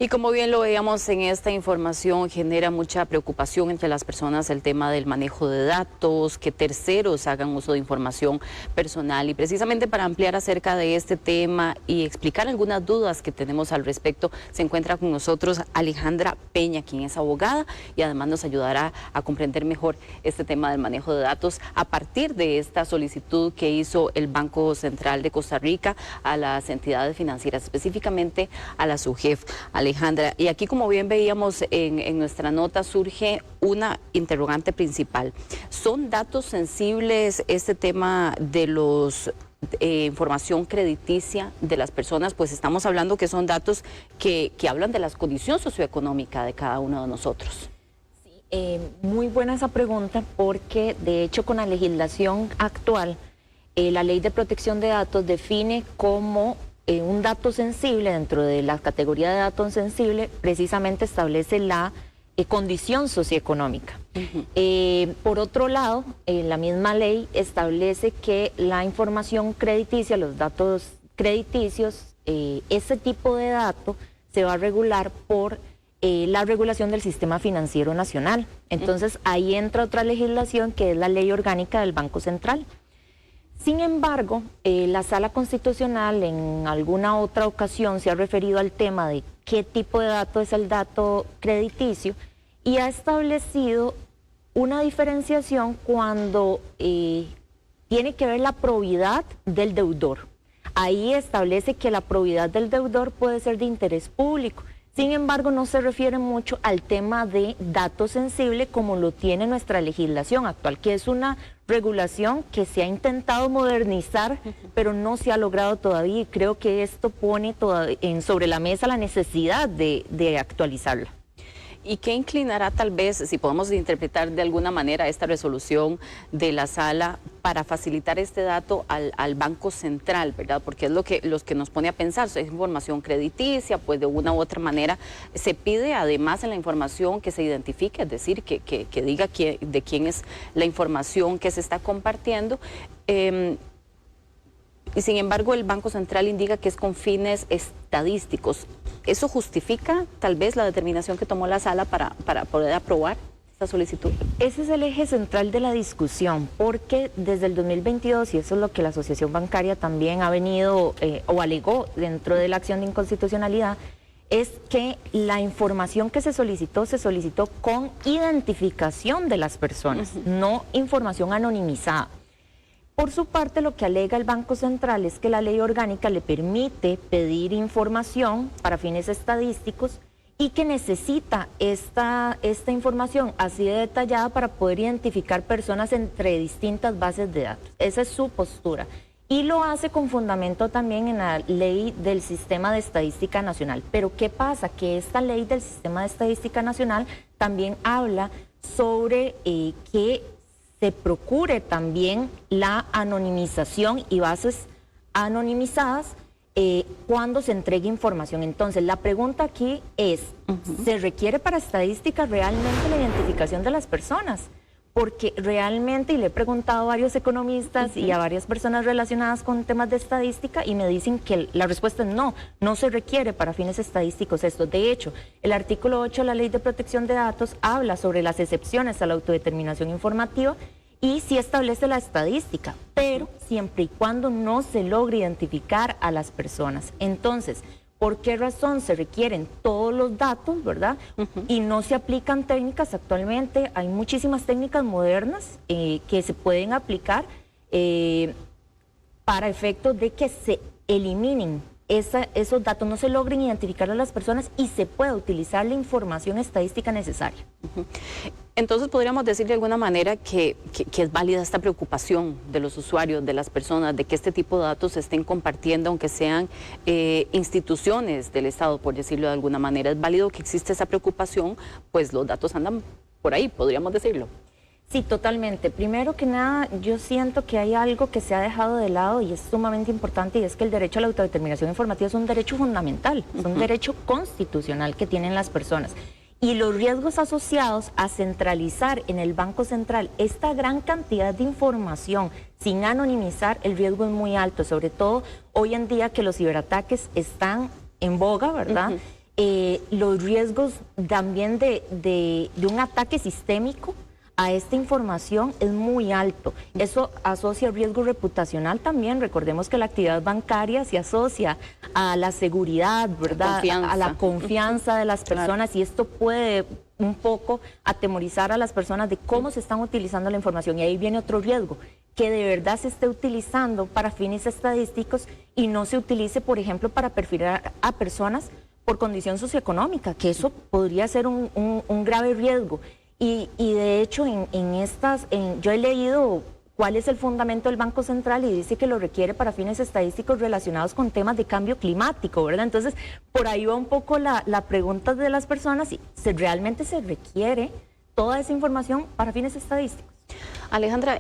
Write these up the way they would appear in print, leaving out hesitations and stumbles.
Y como bien lo veíamos en esta información, genera mucha preocupación entre las personas el tema del manejo de datos, que terceros hagan uso de información personal. Y precisamente para ampliar acerca de este tema y explicar algunas dudas que tenemos al respecto, se encuentra con nosotros Alejandra Peña, quien es abogada y además nos ayudará a comprender mejor este tema del manejo de datos a partir de esta solicitud que hizo el Banco Central de Costa Rica a las entidades financieras, específicamente a la SUGEF. Alejandra, y aquí como bien veíamos en nuestra nota surge una interrogante principal. ¿Son datos sensibles este tema de los información crediticia de las personas? Pues estamos hablando que son datos que hablan de la condición socioeconómica de cada uno de nosotros. Muy buena esa pregunta, porque de hecho con la legislación actual, la Ley de Protección de Datos define como un dato sensible, dentro de la categoría de datos sensible, precisamente establece la condición socioeconómica. Por otro lado, la misma ley establece que la información crediticia, los datos crediticios, ese tipo de dato se va a regular por la regulación del Sistema Financiero Nacional. Entonces ahí entra otra legislación que es la Ley Orgánica del Banco Central. Sin embargo, la Sala Constitucional en alguna otra ocasión se ha referido al tema de qué tipo de dato es el dato crediticio y ha establecido una diferenciación cuando tiene que ver la probidad del deudor. Ahí establece que la probidad del deudor puede ser de interés público. Sin embargo, no se refiere mucho al tema de dato sensible como lo tiene nuestra legislación actual, que es una regulación que se ha intentado modernizar, pero no se ha logrado todavía, y creo que esto pone sobre la mesa la necesidad de actualizarla. ¿Y qué inclinará tal vez, si podemos interpretar de alguna manera esta resolución de la sala para facilitar este dato al Banco Central, ¿verdad? Porque es los que nos pone a pensar, es información crediticia, pues de una u otra manera se pide además en la información que se identifique, es decir, que diga de quién es la información que se está compartiendo. Y sin embargo el Banco Central indica que es con fines estadísticos. ¿Eso justifica tal vez la determinación que tomó la sala para poder aprobar esta solicitud? Ese es el eje central de la discusión, porque desde el 2022, y eso es lo que la Asociación Bancaria también ha venido o alegó dentro de la acción de inconstitucionalidad, es que la información que se solicitó con identificación de las personas, no información anonimizada. Por su parte, lo que alega el Banco Central es que la ley orgánica le permite pedir información para fines estadísticos y que necesita esta información así de detallada para poder identificar personas entre distintas bases de datos. Esa es su postura. Y lo hace con fundamento también en la ley del Sistema de Estadística Nacional. Pero ¿qué pasa? Que esta ley del Sistema de Estadística Nacional también habla sobre que se procure también la anonimización y bases anonimizadas cuando se entregue información. Entonces, la pregunta aquí es, ¿se requiere para estadística realmente la identificación de las personas? Porque realmente, y le he preguntado a varios economistas y a varias personas relacionadas con temas de estadística y me dicen que la respuesta es no, no se requiere para fines estadísticos esto. De hecho, el artículo 8 de la Ley de Protección de Datos habla sobre las excepciones a la autodeterminación informativa y sí establece la estadística, pero siempre y cuando no se logre identificar a las personas. Entonces, ¿por qué razón se requieren todos los datos, verdad? Y no se aplican técnicas actualmente? Hay muchísimas técnicas modernas que se pueden aplicar para efectos de que se eliminen esos datos, no se logren identificar a las personas y se pueda utilizar la información estadística necesaria. Entonces podríamos decir de alguna manera que es válida esta preocupación de los usuarios, de las personas, de que este tipo de datos se estén compartiendo, aunque sean instituciones del Estado, por decirlo de alguna manera. Es válido que existe esa preocupación, pues los datos andan por ahí, podríamos decirlo. Sí, totalmente. Primero que nada, yo siento que hay algo que se ha dejado de lado y es sumamente importante, y es que el derecho a la autodeterminación informativa es un derecho fundamental, es un derecho constitucional que tienen las personas. Y los riesgos asociados a centralizar en el Banco Central esta gran cantidad de información sin anonimizar, el riesgo es muy alto, sobre todo hoy en día que los ciberataques están en boga, ¿verdad? los riesgos también de un ataque sistémico a esta información es muy alto. Eso asocia riesgo reputacional también. Recordemos que la actividad bancaria se asocia a la seguridad, ¿verdad? A la confianza de las personas, y esto puede un poco atemorizar a las personas de cómo se están utilizando la información. Y ahí viene otro riesgo, que de verdad se esté utilizando para fines estadísticos y no se utilice, por ejemplo, para perfilar a personas por condición socioeconómica, que eso podría ser un grave riesgo. Y de hecho, yo he leído cuál es el fundamento del Banco Central y dice que lo requiere para fines estadísticos relacionados con temas de cambio climático, ¿verdad? Entonces, por ahí va un poco la pregunta de las personas, si realmente se requiere toda esa información para fines estadísticos. Alejandra,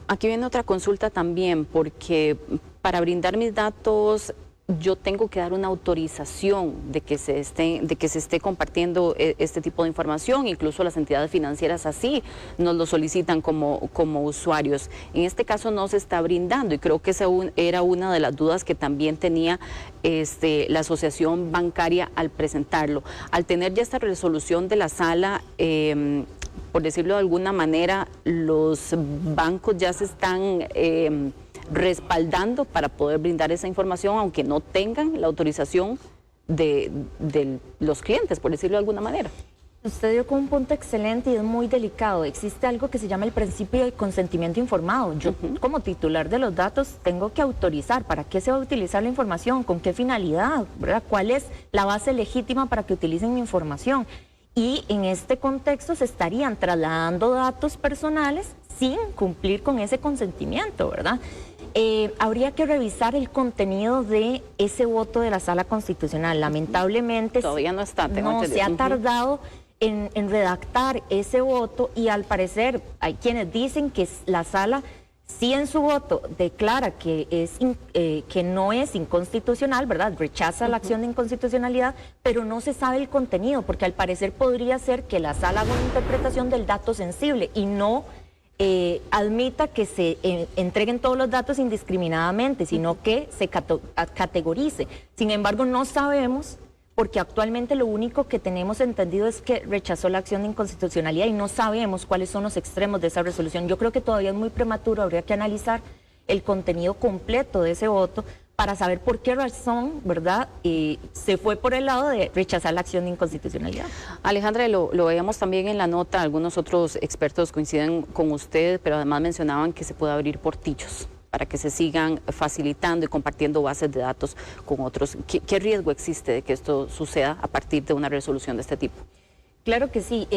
aquí viene otra consulta también, porque para brindar mis datos yo tengo que dar una autorización de que se esté compartiendo este tipo de información. Incluso las entidades financieras así nos lo solicitan como usuarios. En este caso no se está brindando, y creo que esa era una de las dudas que también tenía la asociación bancaria al presentarlo. Al tener ya esta resolución de la sala, por decirlo de alguna manera, los bancos ya se están respaldando para poder brindar esa información, aunque no tengan la autorización de los clientes, por decirlo de alguna manera. Usted dio con un punto excelente y es muy delicado. Existe algo que se llama el principio de consentimiento informado. Yo, como titular de los datos, tengo que autorizar para qué se va a utilizar la información, con qué finalidad, ¿verdad? ¿Cuál es la base legítima para que utilicen mi información? Y en este contexto se estarían trasladando datos personales sin cumplir con ese consentimiento, ¿verdad? Habría que revisar el contenido de ese voto de la Sala Constitucional. Lamentablemente todavía no está. Se ha tardado en redactar ese voto, y al parecer hay quienes dicen que la Sala sí en su voto declara que no es inconstitucional, ¿verdad? Rechaza la acción de inconstitucionalidad, pero no se sabe el contenido, porque al parecer podría ser que la Sala haga una interpretación del dato sensible y no admita que se entreguen todos los datos indiscriminadamente, sino que se categorice. Sin embargo, no sabemos, porque actualmente lo único que tenemos entendido es que rechazó la acción de inconstitucionalidad y no sabemos cuáles son los extremos de esa resolución. Yo creo que todavía es muy prematuro, habría que analizar el contenido completo de ese voto para saber por qué razón, ¿verdad?, se fue por el lado de rechazar la acción de inconstitucionalidad. Alejandra, lo veíamos también en la nota, algunos otros expertos coinciden con usted, pero además mencionaban que se puede abrir portillos para que se sigan facilitando y compartiendo bases de datos con otros. ¿Qué riesgo existe de que esto suceda a partir de una resolución de este tipo? Claro que sí.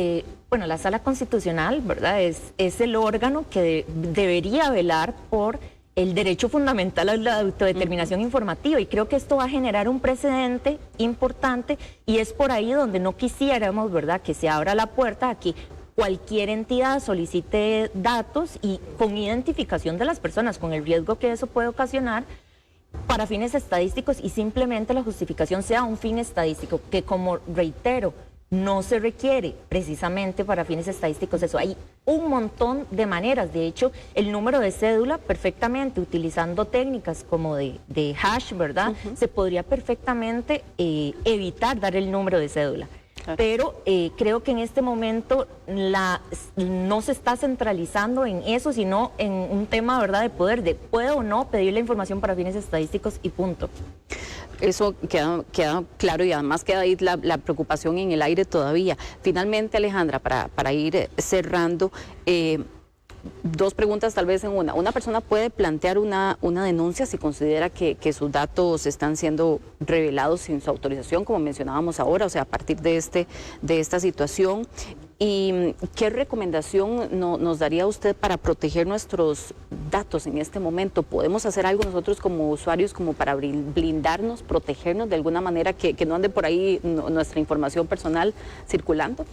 Bueno, la Sala Constitucional, ¿verdad?, es el órgano que debería velar por el derecho fundamental a la autodeterminación informativa, y creo que esto va a generar un precedente importante, y es por ahí donde no quisiéramos, ¿verdad?, que se abra la puerta a que cualquier entidad solicite datos y con identificación de las personas, con el riesgo que eso puede ocasionar para fines estadísticos, y simplemente la justificación sea un fin estadístico, que, como reitero, no se requiere precisamente para fines estadísticos eso. Hay un montón de maneras. De hecho, el número de cédula, perfectamente, utilizando técnicas como de hash, ¿verdad?, se podría perfectamente evitar dar el número de cédula. Claro. Pero creo que en este momento no se está centralizando en eso, sino en un tema, ¿verdad?, de poder, de puedo o no pedir la información para fines estadísticos y punto. Eso queda claro, y además queda ahí la preocupación en el aire todavía. Finalmente, Alejandra, para ir cerrando, dos preguntas tal vez en una. Una persona puede plantear una denuncia si considera que sus datos están siendo revelados sin su autorización, como mencionábamos ahora, o sea, a partir de esta situación. ¿Y qué recomendación nos daría usted para proteger nuestros datos en este momento? ¿Podemos hacer algo nosotros como usuarios como para blindarnos, protegernos de alguna manera, que no ande por ahí nuestra información personal circulando?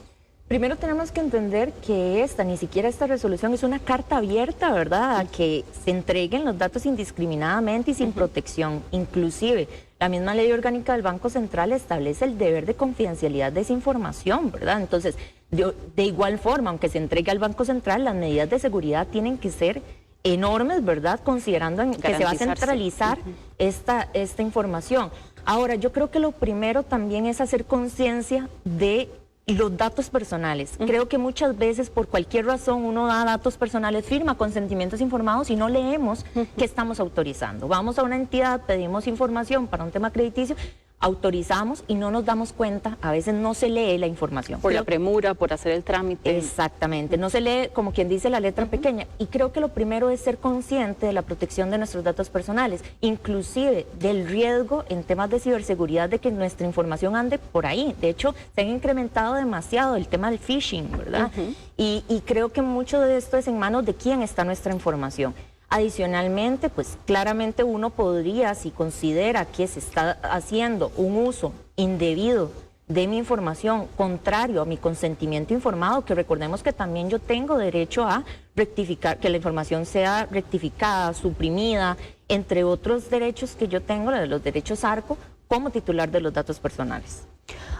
Primero tenemos que entender que ni siquiera esta resolución es una carta abierta, ¿verdad?, a que se entreguen los datos indiscriminadamente y sin protección. Inclusive, la misma ley orgánica del Banco Central establece el deber de confidencialidad de esa información, ¿verdad? Entonces, de igual forma, aunque se entregue al Banco Central, las medidas de seguridad tienen que ser enormes, ¿verdad?, considerando que se va a centralizar esta información. Ahora, yo creo que lo primero también es hacer conciencia de los datos personales. Creo que muchas veces, por cualquier razón, uno da datos personales, firma consentimientos informados y no leemos qué estamos autorizando. Vamos a una entidad, pedimos información para un tema crediticio, autorizamos y no nos damos cuenta, a veces no se lee la información. Por la premura, por hacer el trámite. Exactamente, no se lee como quien dice la letra pequeña. Y creo que lo primero es ser consciente de la protección de nuestros datos personales, inclusive del riesgo en temas de ciberseguridad de que nuestra información ande por ahí. De hecho, se han incrementado demasiado el tema del phishing, ¿verdad? Y creo que mucho de esto es en manos de quién está nuestra información. Adicionalmente, pues claramente uno podría, si considera que se está haciendo un uso indebido de mi información, contrario a mi consentimiento informado, que recordemos que también yo tengo derecho a rectificar, que la información sea rectificada, suprimida, entre otros derechos que yo tengo, los derechos ARCO, como titular de los datos personales.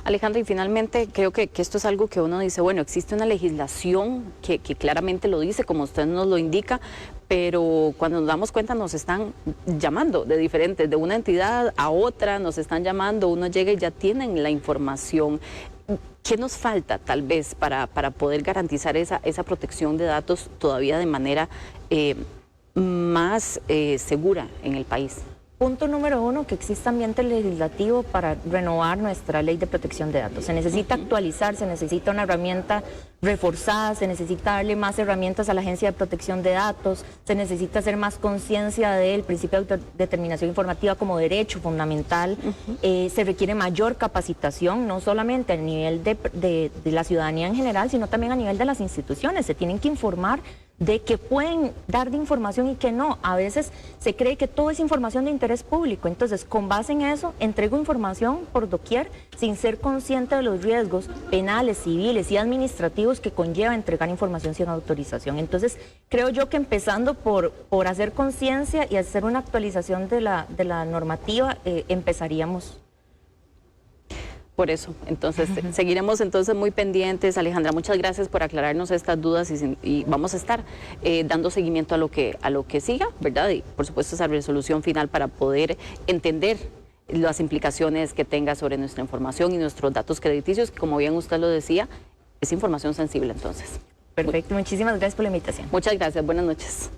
Alejandra, y finalmente creo que esto es algo que uno dice, bueno, existe una legislación que claramente lo dice, como usted nos lo indica, pero cuando nos damos cuenta nos están llamando de diferentes, de una entidad a otra, nos están llamando, uno llega y ya tienen la información. ¿Qué nos falta tal vez para poder garantizar esa protección de datos todavía de manera más segura en el país? Punto número 1, que exista ambiente legislativo para renovar nuestra ley de protección de datos. Se necesita actualizar, se necesita una herramienta reforzada, se necesita darle más herramientas a la Agencia de Protección de Datos, se necesita hacer más conciencia del principio de autodeterminación informativa como derecho fundamental, se requiere mayor capacitación, no solamente a nivel de la ciudadanía en general, sino también a nivel de las instituciones. Se tienen que informar de que pueden dar de información y que no. A veces se cree que todo es información de interés público, entonces con base en eso entrego información por doquier sin ser consciente de los riesgos penales, civiles y administrativos que conlleva entregar información sin autorización. Entonces creo yo que empezando por hacer conciencia y hacer una actualización de la normativa, empezaríamos. Por eso, entonces seguiremos entonces muy pendientes. Alejandra, muchas gracias por aclararnos estas dudas y vamos a estar dando seguimiento a lo que siga, ¿verdad? Y por supuesto esa resolución final para poder entender las implicaciones que tenga sobre nuestra información y nuestros datos crediticios, que como bien usted lo decía, es información sensible entonces. Perfecto, muchísimas gracias por la invitación. Muchas gracias, buenas noches.